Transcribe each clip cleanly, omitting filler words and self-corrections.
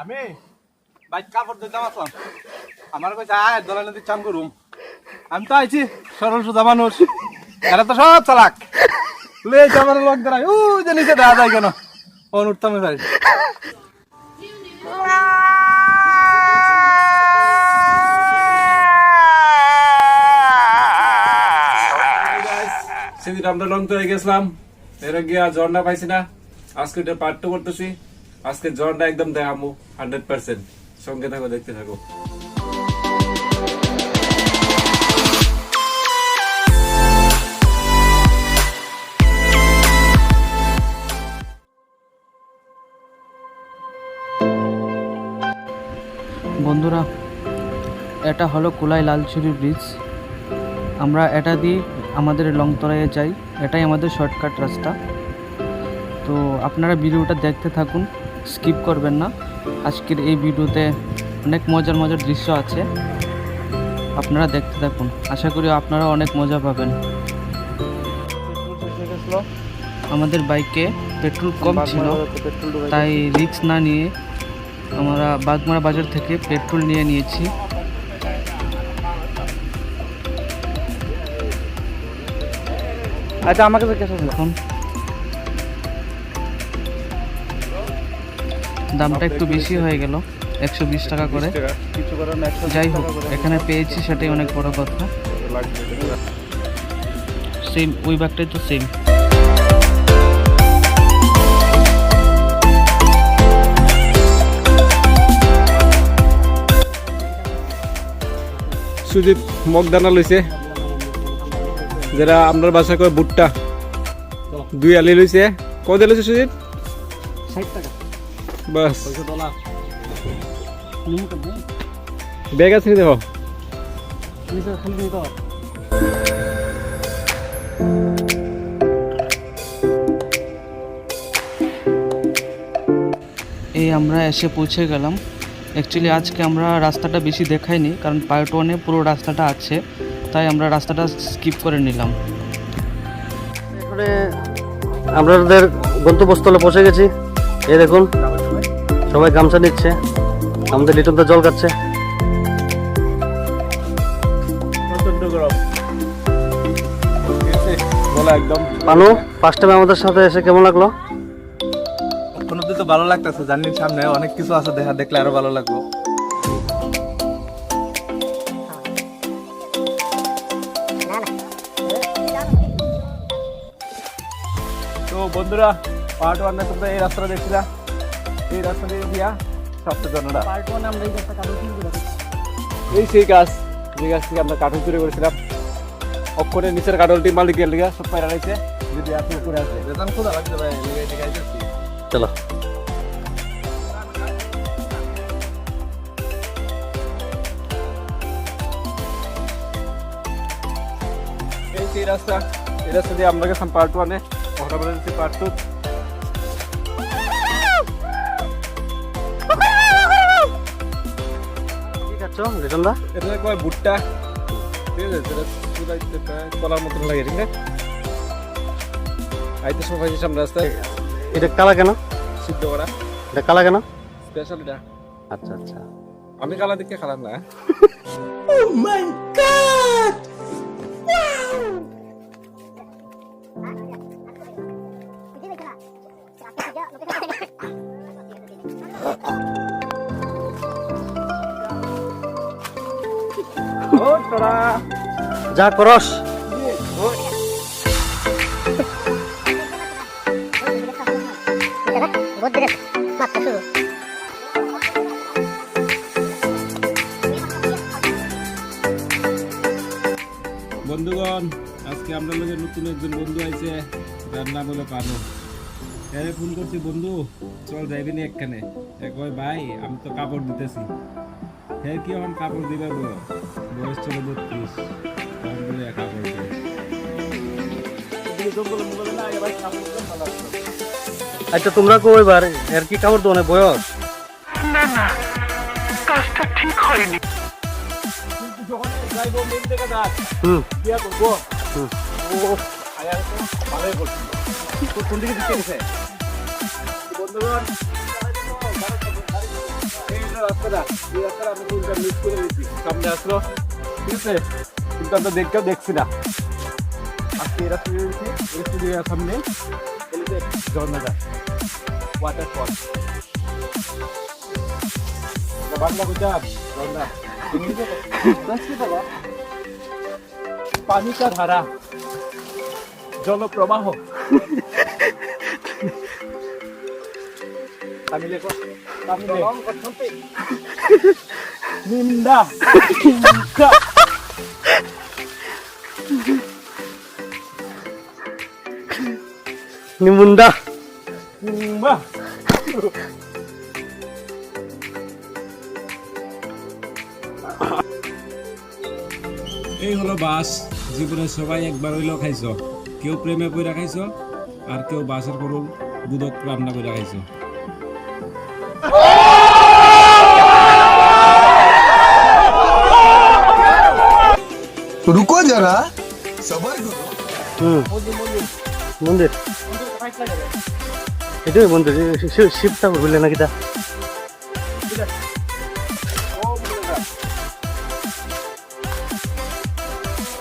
আমি বাইক কাপড় দিতাম আসলাম আমার কইছে আয় দলাই নদী চান করুম আমি তো আইছি সরল সোজা মানুষ এরা তো সব চালাক লেজ আমার লংতরাই ওই যে নিচে দেখা যায় কেন ফোন উঠতাম ভাই সেদিন আমরা লংতরাই গেছিলাম এর গিয়া ঝর্ণা পাইছি না আজকে এটা পার্ট 2 করতেছি আজকে ঝর্ণা একদম দেখামু 100% সঙ্গে থাকো দেখতে থাকো বন্ধুরা এটা হলো কোলাই লালচুরি ব্রিজ আমরা এটা দিয়ে আমাদের লংতরাইয়ে যাই এটাই আমাদের শর্টকাট রাস্তা তো আপনারা ভিডিওটা দেখতে থাকুন স্কিপ করবেন না আজকের এই ভিডিওতে অনেক মজার মজার দৃশ্য আছে আপনারা দেখতে থাকুন আশা করি আপনারা অনেক মজা পাবেন আমাদের বাইকে পেট্রোল কম ছিল তাই রিস্ক না নিয়ে আমরা বাগমারা বাজার থেকে পেট্রোল নিয়েছি আচ্ছা আমাকে এখন দামটা একটু বেশি হয়ে গেল 120 টাকা করে যাই হোক এখানে পেয়েছি সেটাই অনেক বড় কথা সেম ওই ব্যাগটাই তো সেম সুজিত মগদানা লইছে যেটা আপনার বাসা কয় ভুট্টা 2 আলি লইছে কত লইছে সুজিত 60 টাকা বাস ব্যাগ আছে দেখো এই আমরা এসে পৌঁছে গেলাম অ্যাকচুয়ালি আজকে আমরা রাস্তাটা বেশি দেখাইনি কারণ পার্ট 1-এ পুরো রাস্তাটা আছে তাই আমরা রাস্তাটা স্কিপ করে নিলাম এখানে আমাদের গন্তব্যস্থলে পৌঁছে গেছি এই দেখুন সবাই গামছা নিচ্ছে আমাদের লিটন দা জল খাচ্ছে পানু ফার্স্ট টাইম আমাদের সাথে এসে কেমন লাগলো তো ভালো লাগতেছে জানি সামনে অনেক কিছু আছে দেখা দেখলে আরো ভালো লাগবে তো বন্ধুরা পার্ট 1 এ তোমরা এই রাস্তাটা দেখছিলা এই রাস্তা দিয়ে দিয়া সবচেয়ে জনরা পার্ট 1 আমরা এই রাস্তা কাটল চুরি করে এই সেই গাছ যে গাছ থেকে আমরা কাটল চুরি করেছিলাম অক্ষরে নিচের কাটলটি মালিকের লিগা সব পায়রা রয়েছে যদি আপনি উপরে আছে বেতন খোদা লাগছে ভাই লিগে ঠিক আছে চলো এই রাস্তা দিয়ে আমরা গেছিলাম পার্ট 1 এ ওটা বলেছি পার্ট 2 কি খাচ্ছ লিটন দা এটা কয় ভুট্টা ঠিক আছে এটা কলার মতো লাগে ঠিক না আইতে সবাই সামনে রাস্তায় এটা কালা কেন সিদ্ধ করা এটা কালা কেন স্পেশাল এটা আচ্ছা আচ্ছা আমি কালা দেখে খারাপ না ও মাই গড যা করস বন্ধুগণ আজকে আমরা লোকের নতুন একজন বন্ধু আইছে যার নাম হলো পানু এরে ফোন করছি বন্ধু চল যাইবেনি একখানে কয় ভাই আমি তো কাপড় দিতেছি হ্যাঁ কি এখন কাপড় দিবে বয়স চলে 32 কাপড় দিবে আচ্ছা তোমরা কো এবার এর কি কাপড় দোনে বয়স না না কাজটা ঠিক হয়নি যখন যাইবো মেন থেকে না বিয়া করবো ও আয়া তো ভালোই করছি তো কোন দিকে দিতে গেছে বন্ধুগণ দাদা এই রাস্তাটা আমরা তিনটা মিস করে দিচ্ছি সামনে আসলো ঠিক আছে কিন্তু আমরা দেখছি না আজকে এই রাস্তা দিয়ে দিচ্ছি এই স্টুডিওর সামনে এলিতে ঝর্ণাটা ওয়াটারফল বাংলা গুজরাট ঝর্ণা इंग्लिश दस की दवा पानी का धारा जल प्रवाह तमिले को तमिले निंदा का নিমুন্ডা निम्बा এই হলো বাস জীবনে সবাই একবার হইলেও খাইছো কেউ প্রেমে পইরা খাইছো আর কেউ বাসের করুন দুধক রান্না করে খাইছো रुको जरा सबर करो মন্দির এটাই মন্দির শিব ঠাকুর বললে নাকি তা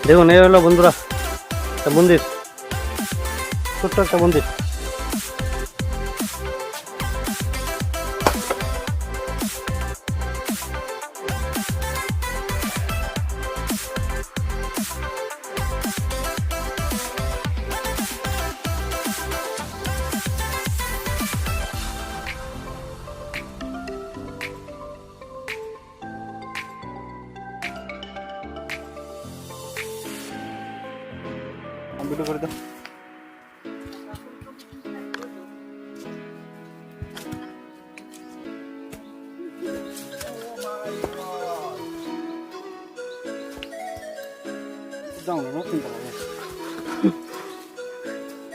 দেখুন এই হলো বন্ধুরা একটা মন্দির ছোট্ট একটা মন্দির ভিডিও করে দাও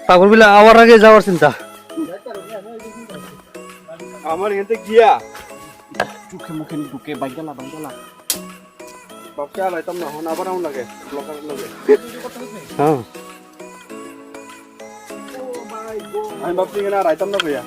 পাগল বিলা আওয়ার আগে যাওয়ার চিন্তা আমার এতে গিয়া চোখে মুখে ঢুকে বাইগালা বাপকে আলাইতাম না হন আবার আউন লাগে ব্লকার লাগে হ্যাঁ আমি ভাবছি কিনা রাইতাম না ভাইয়া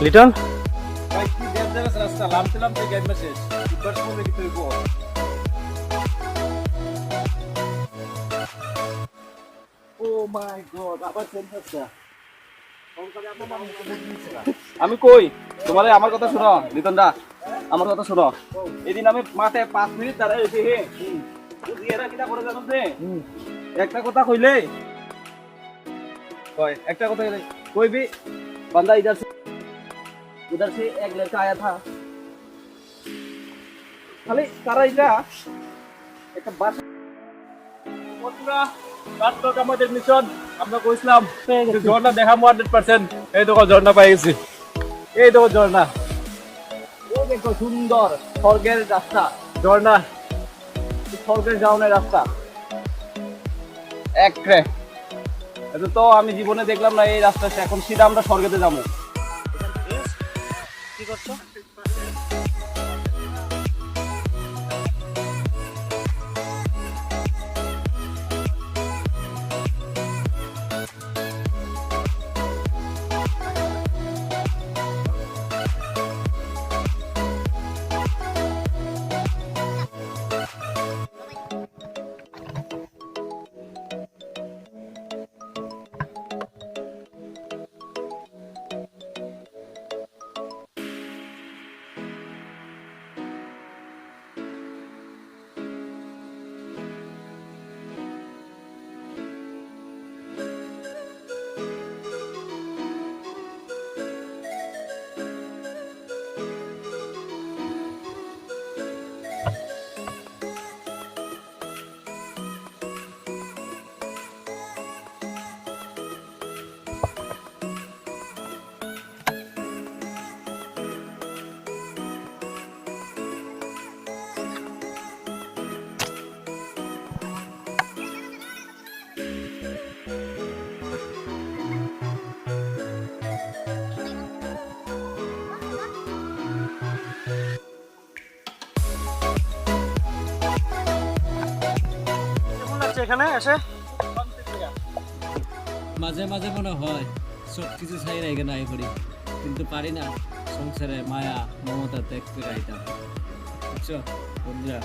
লিটন ভাই কি ডেঞ্জারাস রাস্তা লামছিলাম তো গেট মেসেজ দুবার সময় কি তুই ও মাই গড আবার চেঞ্জ হচ্ছে আমি কই তোমারে আমার কথা শুনো লিটন দা আমার কথা শুনো এদিন আমি মাঠে 5 মিনিট দাঁড়াই রইছি হে বুঝি এরা কিটা করে জানো রে একটা কথা কইলে কয় একটা কথা কইবি বান্দা इधर से उधर से एक लड़का आया था খালি তারা এটা একটা বাস বন্ধুরা কাট তো আমাদের মিশন আমরা কইছিলাম ঝর্ণা দেখাবো 100% এই দেখো ঝর্ণা পাই গেছি এই দেখো ঝর্ণা ওই দেখো সুন্দর স্বর্গের রাস্তা ঝর্ণা স্বর্গের যাওয়ার রাস্তা একরে এটা তো আমি জীবনে দেখলাম না এই রাস্তাটা এখন সিধা আমরা স্বর্গেতে যাবো কি করছো এখানে এসে? মাঝে মাঝে মনে হয় সব কিছু ছাইরা এখানে আই করি, কিন্তু পারি না সংসারে মায়া মমতা ত্যাগ করে আইতাম, বুঝছো বন্ধুরা।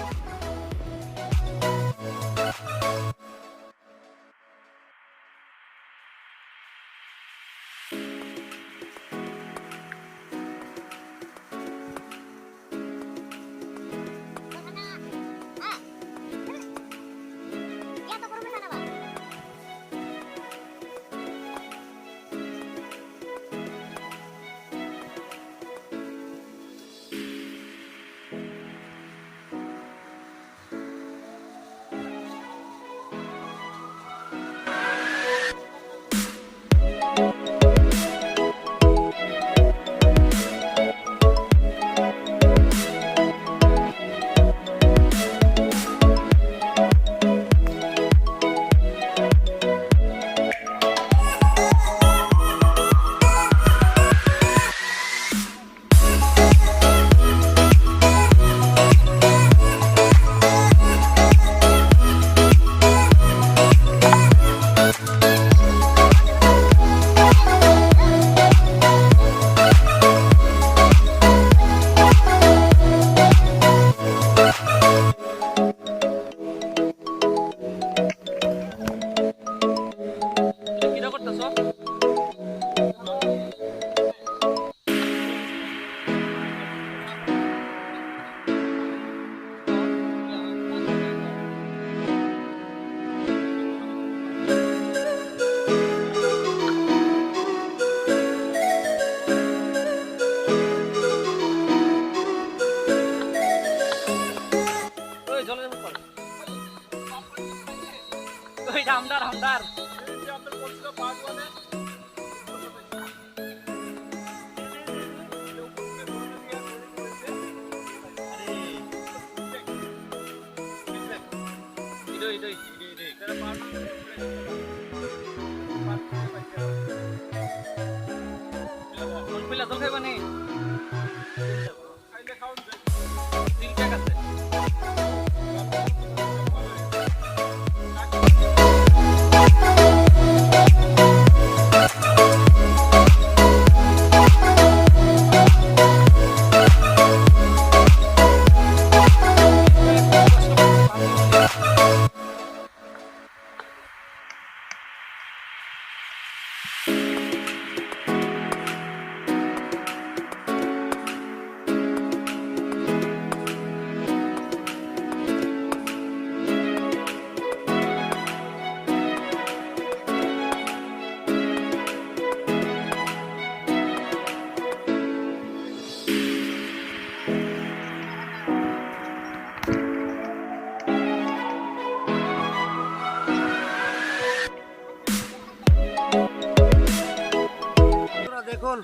দেখুন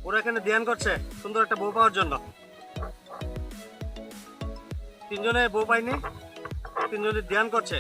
ওরা এখানে ধ্যান করছে সুন্দর একটা বউ পাওয়ার জন্য। তিনজনে বউ পাইনি, তিনজনে ধ্যান করছে।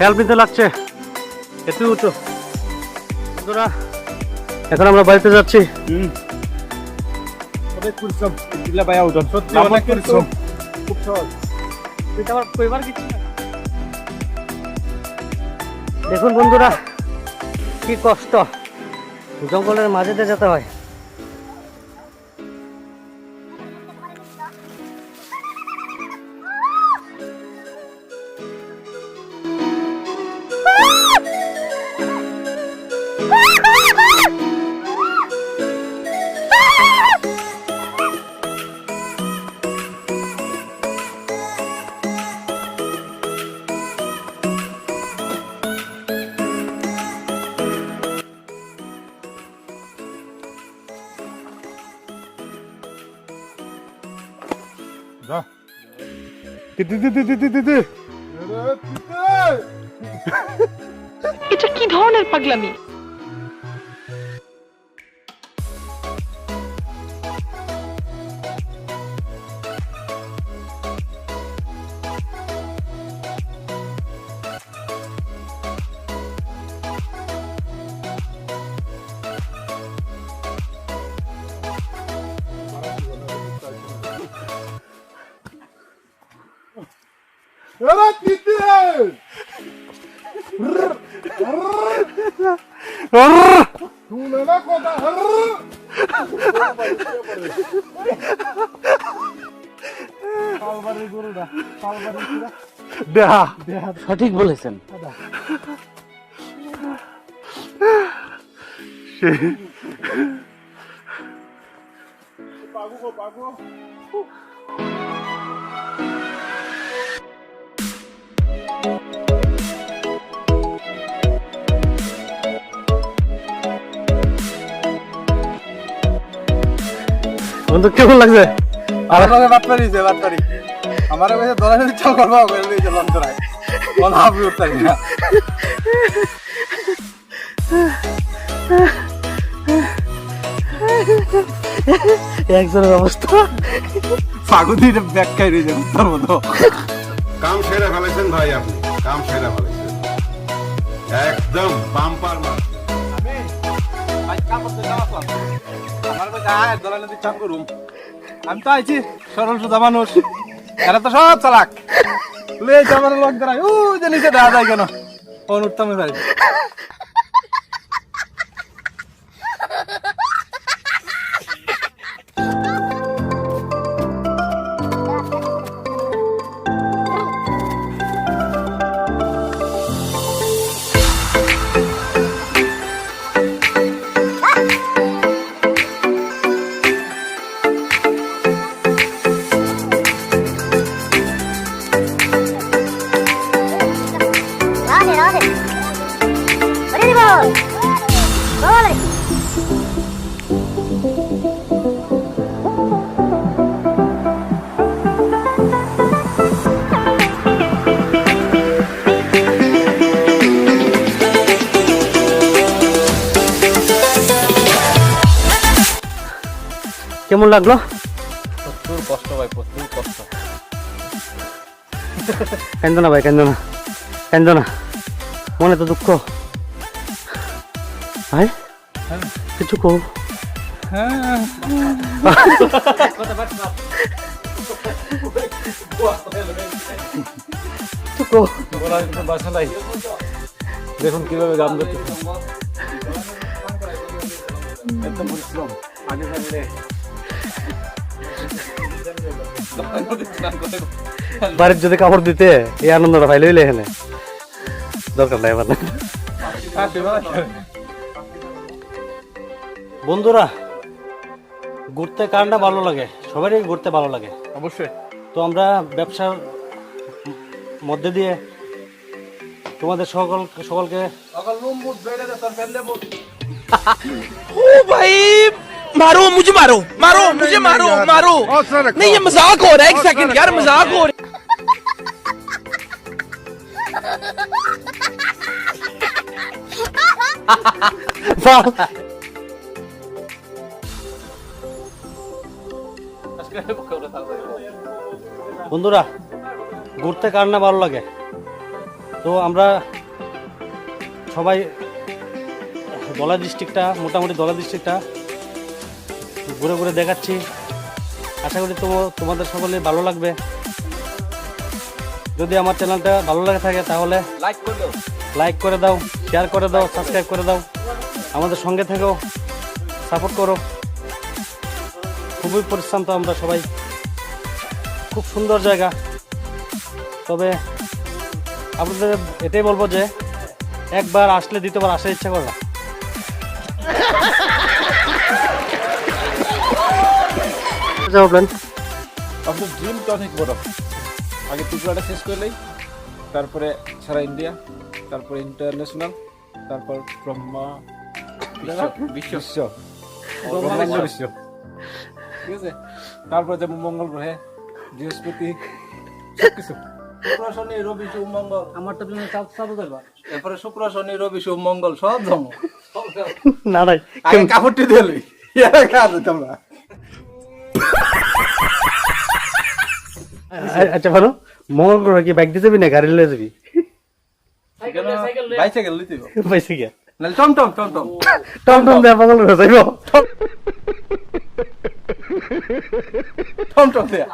হেল্প নিতে লাগছে, একটু উঠো বন্ধুরা। এখন আমরা বাড়িতে যাচ্ছি। অনেক পরিশ্রম দিলা ভাইয়া উঠন, সত্যি অনেক পরিশ্রম, খুব সহজ। দেখুন বন্ধুরা কি কষ্ট, জঙ্গলের মাঝে দিয়ে যেতে হয়। এটা কি ধরনের পাগলামি? সঠিক বলেছেন। বন্ধু কেমন লাগছে? আমাকে বাটপারি দিছে, বাটপারি আমার কাছে ধরে নিতে চাল করবা বলে দিছে লন্তরায় কোন হাবি উঠতাই না। একজনের অবস্থা ফাগুদির ব্যাখ্যায় রয়েছে তার মতো। কাম সেরে ফেলেছেন ভাই, আপনি কাম সেরে ফেলেছেন, একদম বাম্পার মার। আমি তো আইছি সরল সুদা মানুষ, এরা তো সব চালাক। আমার লোক দাঁড়ায় ও যে নিচে দেখা যায় কেন উঠতাম ভাই। কেমন লাগলো? প্রচুর কষ্ট ভাই, প্রচুর কষ্ট। কান্দো না ভাই, কান্দো না, কান্দো না, মনে তো দুঃখ ভাই, কিছু কো। দেখুন কিভাবে গান করতে একদম পরিশ্রম। আগে থাকলে বাড়ির যদি কাপড় দিতে এই আনন্দটা ভাই লইলে এখানে দরকার নাই আমার। বন্ধুরা ঘুরতে কারটা ভালো লাগে, সবারই ঘুরতে ভালো লাগে অবশ্যই। তো আমরা ব্যবসার মধ্যে দিয়ে তোমাদের সকলকে ओ भाई मारो मुझे, मारो मारो मुझे, मारो मारो। नहीं ये मजाक हो रहा है, एक सेकंड यार, मजाक हो रहा বন্ধুরা ঘুরতে কার না ভালো লাগে, তো আমরা সবাই ধলাই ডিস্ট্রিক্টটা, মোটামুটি ধলাই ডিস্ট্রিক্টটা ঘুরে ঘুরে দেখাচ্ছি। আশা করি তোমাদের সকলে ভালো লাগবে। যদি আমার চ্যানেলটা ভালো লাগে থাকে তাহলে লাইক করে দাও, শেয়ার করে দাও, সাবস্ক্রাইব করে দাও। আমাদের সঙ্গে থেকেও সাপোর্ট করো। খুবই পরিশ্রান্ত আমরা সবাই, খুব সুন্দর জায়গা। তবে আপনাদের এটাই বলবো যে একবার আসলে দ্বিতীয়বার আসার ইচ্ছা করে না। আপনার ড্রিম তো অনেক বড়। আগে ত্রিপুরাটা শেষ করলেই, তারপরে সারা ইন্ডিয়া, তারপরে ইন্টারন্যাশনাল, তারপর বিশ্ব ঠিক আছে। তারপরে যেমন মঙ্গল গ্রহে, বৃহস্পতি, সবকিছু শুক্র শনি রবি সোম মঙ্গল, আমার তো চালু করবা। এরপরে শুক্র শনি রবি সোম মঙ্গল সব ধর্ম। না নাই কাপড়টি দিলি তোমরা। আচ্ছা ভালো, মঙ্গল গ্রহ কি বাইক দিয়ে যাবি না গাড়ি লয়ে যাবি? বাইসাইকেল লইতে পাইছে গিয়া নাহলে টমটম টমটম দেয়া মঙ্গল গ্রহ যাইব। টমটম দেয়া।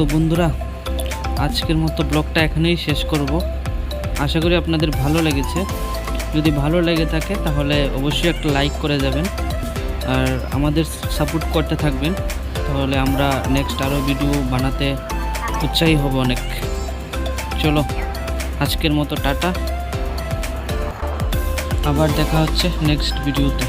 তো বন্ধুরা, আজকের মতো ব্লগটা এখানেই শেষ করব। আশা করি আপনাদের ভালো লেগেছে। যদি ভালো লেগে থাকে তাহলে অবশ্যই একটা লাইক করে যাবেন, আর আমাদের সাপোর্ট করতে থাকবেন। তাহলে আমরা নেক্সট আরও ভিডিও বানাতে উৎসাহী হব অনেক। চলো, আজকের মতো টাটা, আবার দেখা হচ্ছে নেক্সট ভিডিওতে।